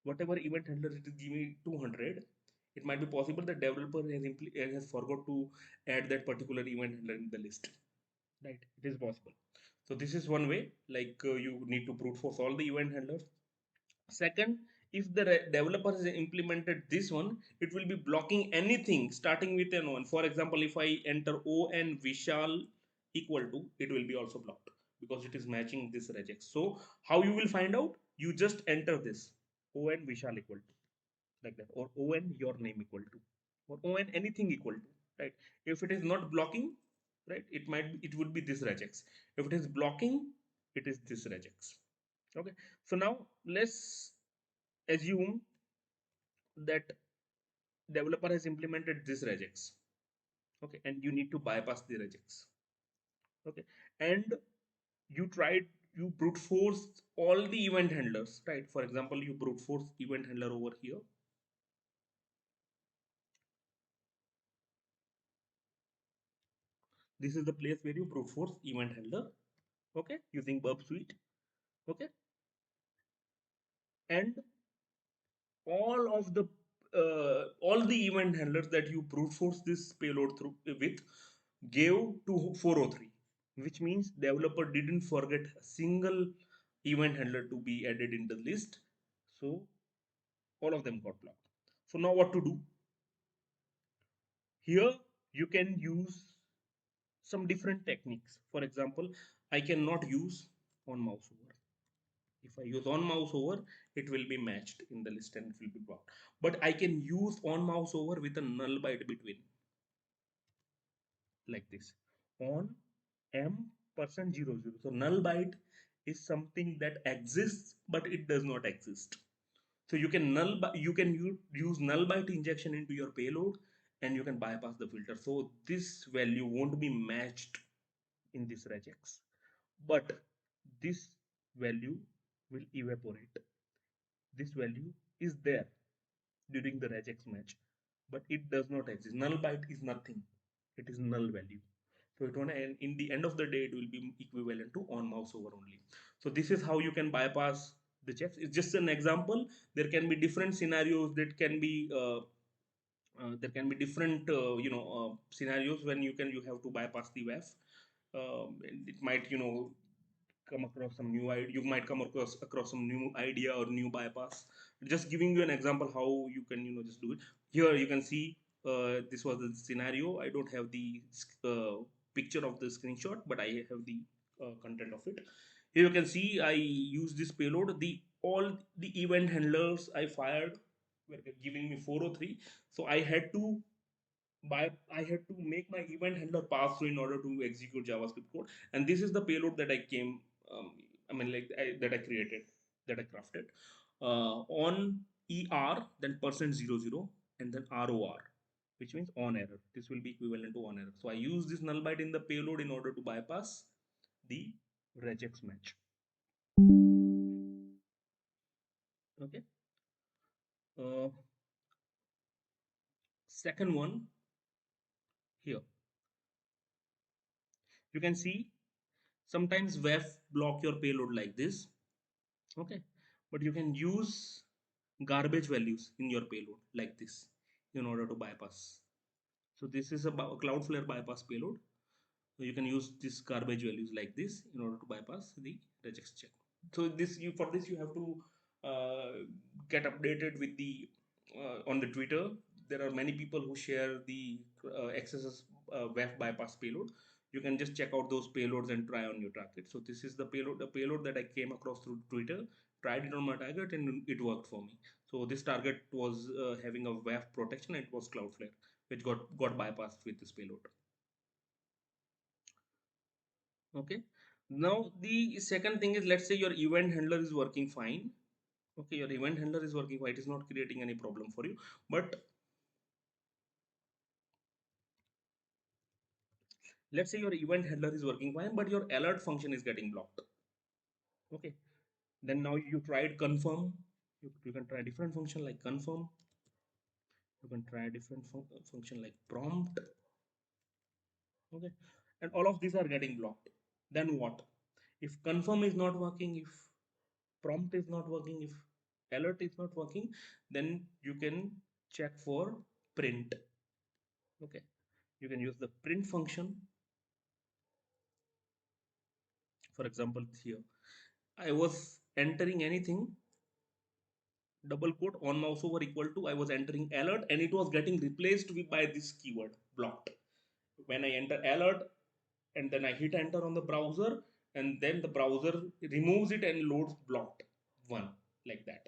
whatever event handler it is giving 200, it might be possible that developer has forgot to add that particular event handler in the list, right? It is possible. So this is one way, like you need to brute force all the event handlers. Second, if the developer has implemented this one, it will be blocking anything starting with an one. For example, if I enter O and Vishal equal to, it will be also blocked because it is matching this regex. So how you will find out? You just enter this O and Vishal equal to, like that, or on your name equal to, or on anything equal to, right? If it is not blocking, right, it might be, it would be this regex. If it is blocking, it is this regex. Okay, so now let's assume that developer has implemented this regex. Okay, and you need to bypass the regex. Okay, and you tried, you brute force all the event handlers, right? For example, you brute force event handler over here. This is the place where you brute force event handler, okay, using burp suite. Okay, and all the event handlers that you brute force this payload through with gave to 403, which means developer didn't forget a single event handler to be added in the list. So all of them got blocked. So now what to do? Here you can use some different techniques. For example, I cannot use on mouse over. If I use on mouse over, it will be matched in the list and it will be blocked. But I can use on mouse over with a null byte between, like this, on m percent 00. So null byte is something that exists but it does not exist. So you can use null byte injection into your payload and you can bypass the filter. So this value won't be matched in this regex, but this value will evaporate. This value is there during the regex match. but it does not exist. Null byte is nothing. It is null value. So it won't, and in the end of the day, it will be equivalent to on mouse over only. So this is how you can bypass the checks. It's just an example. There can be different scenarios that can be there can be different scenarios when you have to bypass the WAF. And it might come across some new idea. You might come across some new idea or new bypass. Just giving you an example how you can just do it. Here you can see this was the scenario. I don't have the uh, picture of the screenshot, but I have the content of it. Here you can see I use this payload. The all the event handlers I fired were giving me 403. So I had to make my event handler pass through in order to execute JavaScript code. And this is the payload that I came, that I created, that I crafted on ER, then %00, and then ROR, which means on error. This will be equivalent to on error. So I use this null byte in the payload in order to bypass the regex match. Okay. Uh, Second one here, you can see sometimes WAF block your payload like this. Okay, but you can use garbage values in your payload like this in order to bypass. So this is a Cloudflare bypass payload. So you can use this garbage values like this in order to bypass the regex check. So this you for this you have to uh, get updated with the on the Twitter. There are many people who share the XSS WAF bypass payload. You can just check out those payloads and try on your target. So this is the payload that I came across through Twitter, tried it on my target, and it worked for me. So this target was having a WAF protection, and it was Cloudflare, which got bypassed with this payload. Okay. Now the second thing is, let's say your event handler is working fine. Okay, your event handler is working fine. It is not creating any problem for you. But let's say your event handler is working fine, but your alert function is getting blocked. Okay. Then now you tried confirm. You can try different function like confirm. You can try different function like prompt. Okay. And all of these are getting blocked. Then what? If confirm is not working, if prompt is not working, if alert is not working, then you can check for print. Okay, you can use the print function. For example, here I was entering anything, double quote, on mouse over equal to, I was entering alert, and it was getting replaced with by this keyword blocked. When I enter alert and then I hit enter on the browser, and then the browser removes it and loads blocked one, like that.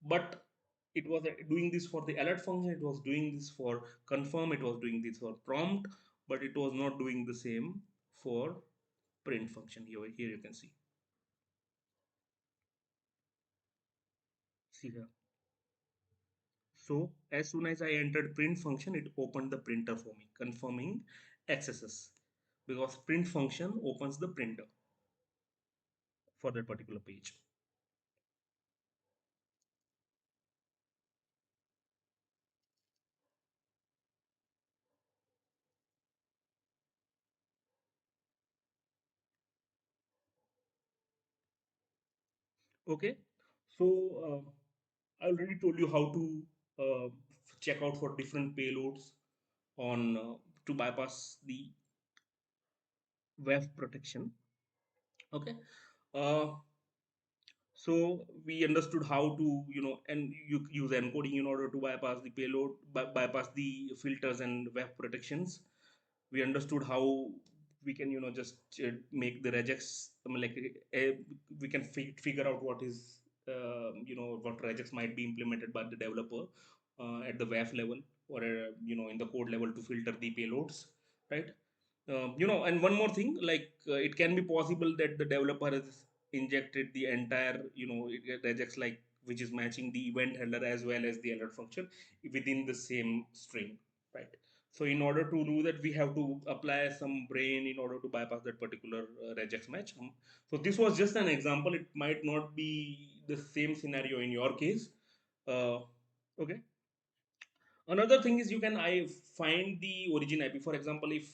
But it was doing this for the alert function, it was doing this for confirm, it was doing this for prompt, but it was not doing the same for print function. Here you can see here. So as soon as I entered print function, it opened the printer for me, confirming XSS, because print function opens the printer for that particular page. Okay, so I already told you how to check out for different payloads on to bypass the WAF protection. Okay, uh, so we understood how to and you use encoding in order to bypass the payload, bypass the filters and WAF protections. We understood how we can just make the regex, we can figure out what is what regex might be implemented by the developer at the WAF level, or in the code level, to filter the payloads, right? And one more thing, like it can be possible that the developer has injected the entire regex, like, which is matching the event handler as well as the alert function within the same string, right? So in order to do that, we have to apply some brain in order to bypass that particular regex match. So this was just an example. It might not be the same scenario in your case. Uh, okay. Another thing is you can I find the origin IP. For example, if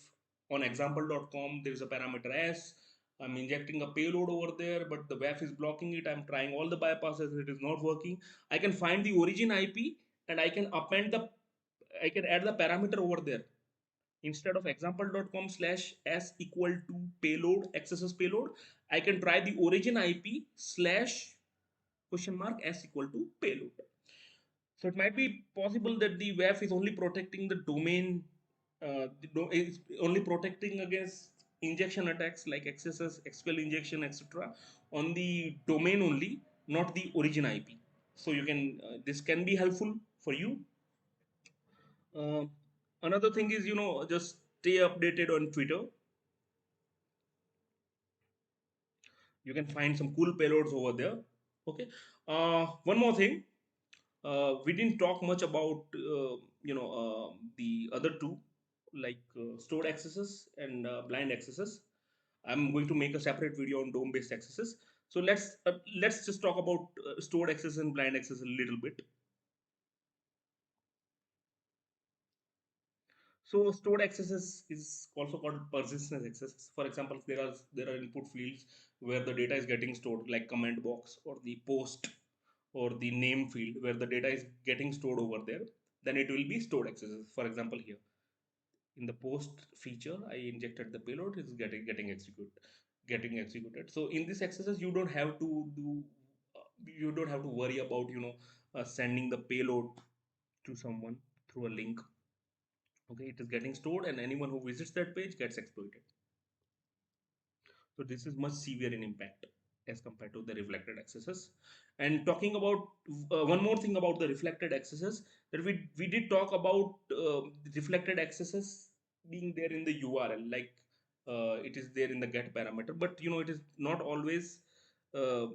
on example.com there is a parameter s, I'm injecting a payload over there, but the WAF is blocking it. I'm trying all the bypasses, it is not working. I can find the origin IP and I can add the parameter over there. Instead of example.com slash s equal to payload XSS payload, I can try the origin IP slash question mark s equal to payload. So it might be possible that the WAF is only protecting the domain, is only protecting against injection attacks like XSS, XQL injection, etc. on the domain only, not the origin IP. So you can this can be helpful for you. Uh, Another thing is, just stay updated on Twitter. You can find some cool payloads over there. Okay. One more thing, we didn't talk much about the other two, like stored accesses and blind accesses. I'm going to make a separate video on dom based accesses. So let's just talk about stored access and blind access a little bit. So stored accesses is also called persistent accesses. For example, there are input fields where the data is getting stored, like comment box or the post or the name field where the data is getting stored over there. Then it will be stored accesses. For example, here in the post feature, I injected the payload, it's getting executed. So in this accesses, you don't have to worry about sending the payload to someone through a link. Okay, it is getting stored and anyone who visits that page gets exploited. So this is much severe in impact as compared to the reflected accesses. And talking about one more thing about the reflected accesses, that we did talk about reflected accesses being there in the URL, like it is there in the get parameter, but it is not always uh,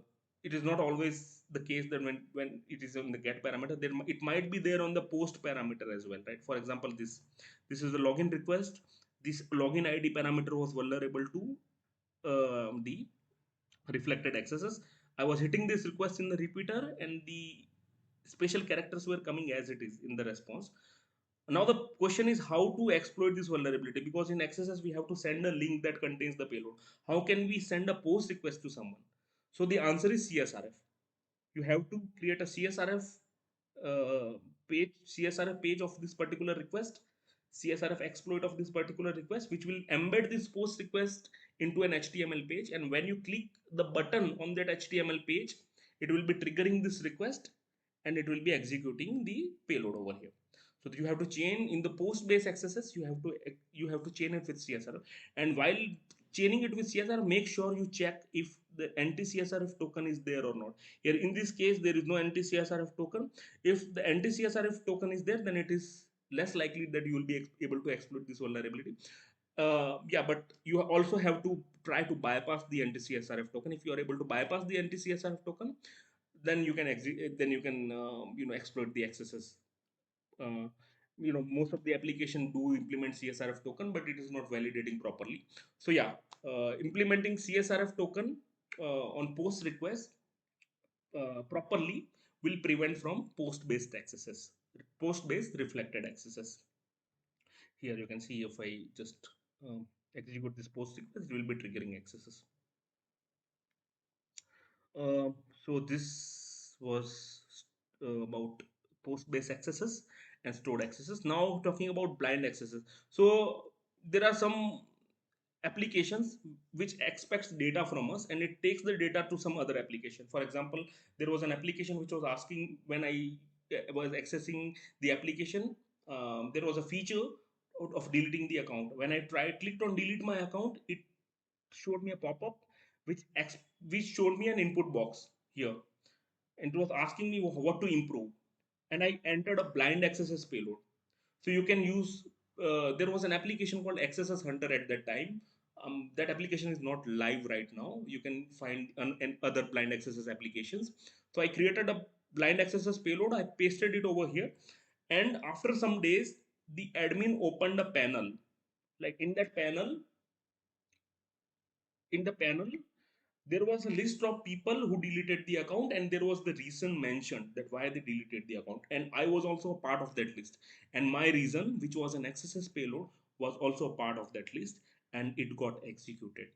the case that when it is in the get parameter, it might be there on the post parameter as well, right? For example, this is the login request. This login ID parameter was vulnerable to the reflected accesses. I was hitting this request in the repeater and the special characters were coming as it is in the response. Now the question is how to exploit this vulnerability, because in XSS we have to send a link that contains the payload. How can we send a post request to someone? So the answer is CSRF. You have to create a CSRF page of this particular request, CSRF exploit of this particular request, which will embed this post request into an HTML page. And when you click the button on that HTML page, it will be triggering this request and it will be executing the payload over here. So you have to chain in the post based accesses. You have to chain it with CSRF, and while chaining it with CSRF, make sure you check if the anti-CSRF token is there or not. Here in this case, there is no anti-CSRF token. If the anti-CSRF token is there, then it is less likely that you will be able to exploit this vulnerability. Yeah, but you also have to try to bypass the anti-CSRF token. If you are able to bypass the anti-CSRF token, then you can exploit the accesses. uh, Most of the application do implement CSRF token, but it is not validating properly. So yeah, implementing CSRF token on post request properly will prevent from post based accesses, post based reflected accesses. Here you can see if I just execute this post request, it will be triggering accesses. Uh, so this was about post-based accesses and stored accesses. Now talking about blind accesses. So there are some applications which expects data from us and it takes the data to some other application. For example, there was an application which was asking when I was accessing the application, there was a feature of deleting the account. When I clicked on delete my account, it showed me a pop-up which which showed me an input box here, and it was asking me what to improve, and I entered a blind XSS payload. So you can use there was an application called XSS Hunter at that time. That application is not live right now. You can find other blind XSS applications. So I created a blind XSS payload, I pasted it over here, and after some days the admin opened a panel. Like in that panel, in the panel there was a list of people who deleted the account, and there was the reason mentioned that why they deleted the account, and I was also a part of that list, and my reason, which was an XSS payload, was also a part of that list, and it got executed.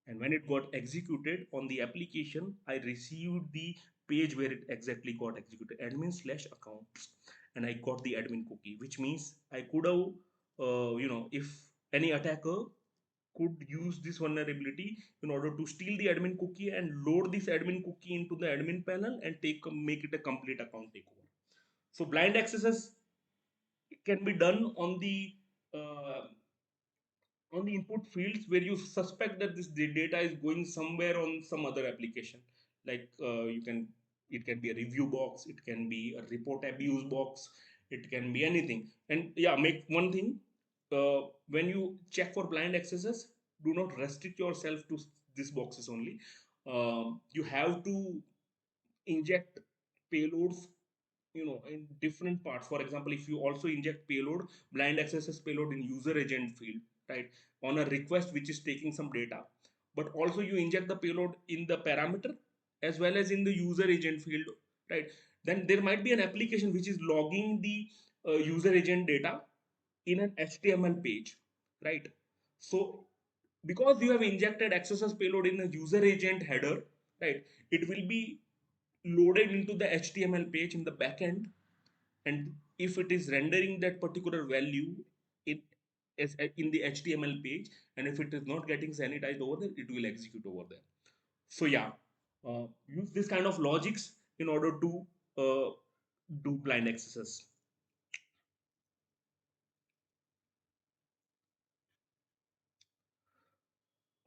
And when it got executed on the application, I received the page where it exactly got executed, admin slash accounts, and I got the admin cookie, which means I could have, if any attacker could use this vulnerability in order to steal the admin cookie and load this admin cookie into the admin panel and make it a complete account takeover. So blind accesses can be done uh, on the input fields where you suspect that this data is going somewhere on some other application. Like you can, it can be a review box, it can be a report abuse box, it can be anything. And yeah, make one thing, when you check for blind accesses, do not restrict yourself to these boxes only. You have to inject payloads, in different parts. For example, if you also inject payload, blind accesses payload in user agent field, right, on a request which is taking some data, but also you inject the payload in the parameter as well as in the user agent field, right, then there might be an application which is logging the user agent data in an HTML page, right? So because you have injected XSS payload in a user agent header, right, it will be loaded into the HTML page in the backend, and if it is rendering that particular value in in the HTML page, and if it is not getting sanitized over there, it will execute over there. So yeah, use this kind of logics in order to uh, do blind accesses.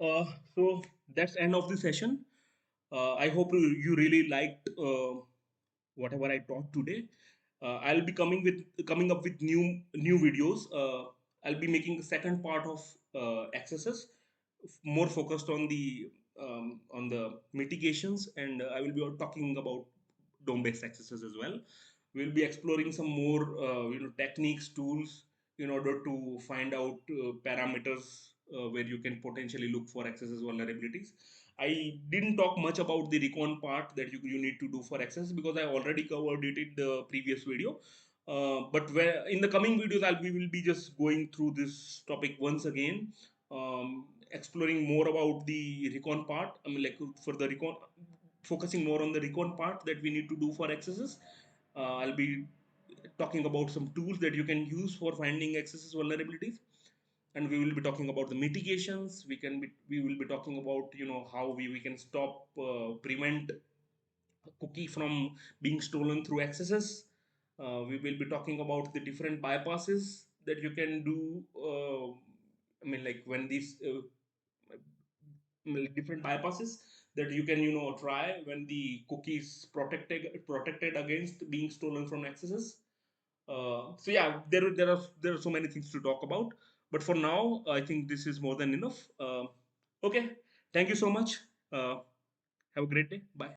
Uh, so that's end of the session. I hope you really liked whatever I taught today. I'll be coming up with new videos. I'll be making the second part of accesses, more focused on the mitigations, and I will be talking about DOM-based accesses as well. We'll be exploring some more techniques, tools in order to find out parameters where you can potentially look for accesses vulnerabilities. I didn't talk much about the recon part that you need to do for access because I already covered it in the previous video. But where in the coming videos, we will be just going through this topic once again, exploring more about the recon part. I mean, like for the recon, focusing more on the recon part that we need to do for accesses. I'll be talking about some tools that you can use for finding accesses vulnerabilities, and we will be talking about the mitigations. We will be talking about how we can stop prevent cookie from being stolen through accesses. We will be talking about the different bypasses that you can do. I mean, like when these different bypasses that you can try when the cookie is protected against being stolen from accesses. So yeah, there are so many things to talk about, but for now, I think this is more than enough. Okay, thank you so much. Uh, have a great day. Bye.